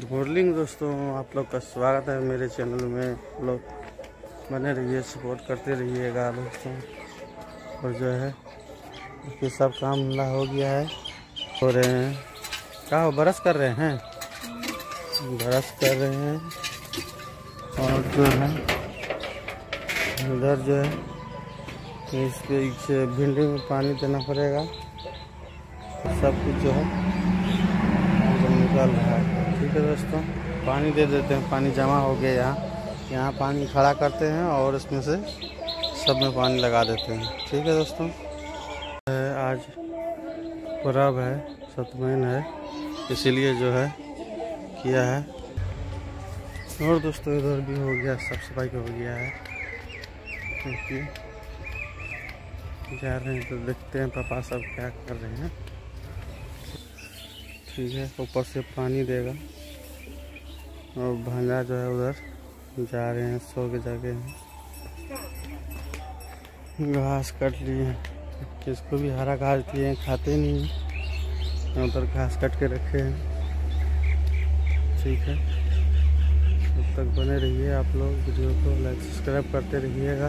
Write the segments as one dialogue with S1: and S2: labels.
S1: Good morning दोस्तों, आप लोग का स्वागत है मेरे चैनल में। लोग बने रहिए, सपोर्ट करते रहिएगा दोस्तों। और जो है कि सब काम मिला हो गया है। हो रहे हैं क्या हो, ब्रश कर रहे हैं, ब्रश कर रहे हैं। और जो है इधर जो है इसके भिंडी में पानी देना पड़ेगा। सब कुछ जो है निकल रहा है। ठीक है दोस्तों, पानी दे देते हैं। पानी जमा हो गया यहाँ पानी खड़ा करते हैं और इसमें से सब में पानी लगा देते हैं। ठीक है दोस्तों, आज पर्व है, सतमैन है, इसीलिए जो है किया है। और दोस्तों इधर भी हो गया, साफ सफाई का हो गया है। क्योंकि जा रहे हैं तो देखते हैं पापा सब क्या कर रहे हैं। ठीक है, ऊपर से पानी देगा और भांजा जो है उधर जा रहे हैं, सो के जाके घास काट लिए हैं। किसको भी हरा घास दिए हैं, खाते नहीं हैं, उधर घास काट के रखे हैं। ठीक है, तब तक बने रहिए आप लोग, वीडियो को लाइक सब्सक्राइब करते रहिएगा।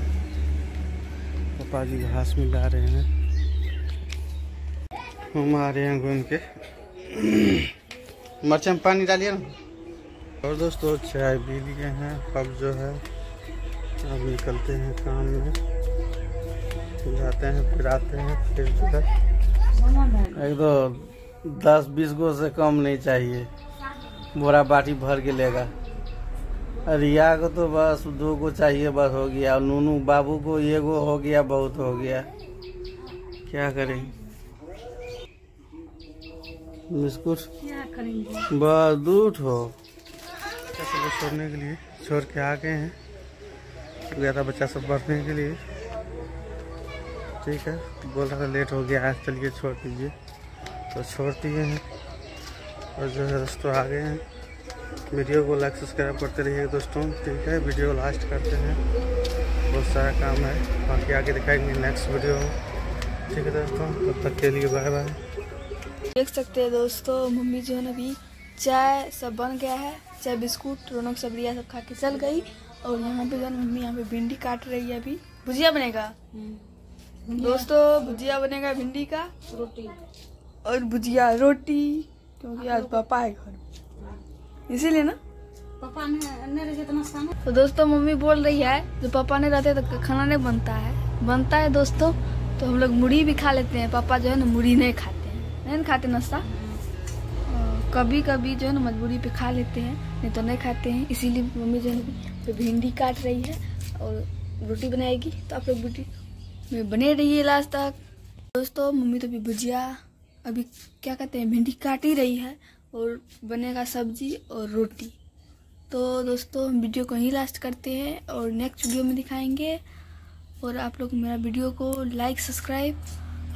S1: पापा जी घास में ला रहे हैं, हम आ रहे हैं घूम के। मिर्च में पानी डालिए ना। और दोस्तों चाय पी लिए हैं, अब जो है अब निकलते हैं काम में, जाते हैं फिर आते हैं। फिर जो है एक दो 10-20 गो से कम नहीं चाहिए, बोरा बाटी भर के लेगा। रिया को तो बस 2 गो चाहिए, बस हो गया। और नूनू बाबू को 1 गो हो गया, बहुत हो गया। क्या करें, बिस्कुट
S2: क्या करेंगे,
S1: बस दूध हो। सब छोड़ने के लिए छोड़ के आ गए हैं, गया था बच्चा सब पढ़ने के लिए। ठीक है, बोल रहा था लेट हो गया आज, चलिए छोड़ दीजिए, तो छोड़ दिए हैं। और जो है दोस्तों आ गए हैं। वीडियो को लाइक सब्सक्राइब करते रहिए दोस्तों। ठीक है, वीडियो को लास्ट करते हैं, बहुत सारा काम है, बाकी आगे दिखाएंगे नेक्स्ट वीडियो। ठीक है दोस्तों, तब तक के लिए बाय बाय।
S2: देख सकते हैं दोस्तों, मम्मी जो है ना अभी चाय सब बन गया है, चाय बिस्कुट रोनक सब रिया सब खा के चल गई। और यहाँ पे जो है मम्मी यहाँ पे भिंडी काट रही है। अभी भुजिया बनेगा दोस्तों, भुजिया बनेगा भिंडी का, रोटी और भुजिया रोटी, क्योंकि आज पापा है घर, इसीलिए ना पापा ने रहे तो नाश्ता में। तो दोस्तों मम्मी बोल रही है जो पापा नहीं रहते तो खाना नहीं बनता है दोस्तों। तो हम लोग मुड़ी भी खा लेते हैं, पापा जो है ना मुड़ी नहीं खाते नाश्ता। कभी कभी जो है ना मजबूरी पे खा लेते हैं, नहीं तो नहीं खाते हैं। इसीलिए मम्मी जो है तो भिंडी काट रही है और रोटी बनाएगी। तो आप लोग वीडियो में बने रहिए लास्ट तक। दोस्तों मम्मी तो अभी भुजिया, अभी क्या कहते हैं, भिंडी काट ही रही है और बनेगा सब्जी और रोटी। तो दोस्तों हम वीडियो को ही लास्ट करते हैं और नेक्स्ट वीडियो में दिखाएंगे। और आप लोग मेरा वीडियो को लाइक सब्सक्राइब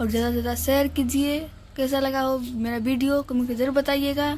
S2: और ज़्यादा से ज़्यादा शेयर कीजिए। कैसा लगा हो मेरा वीडियो कमेंट में जरूर बताइएगा।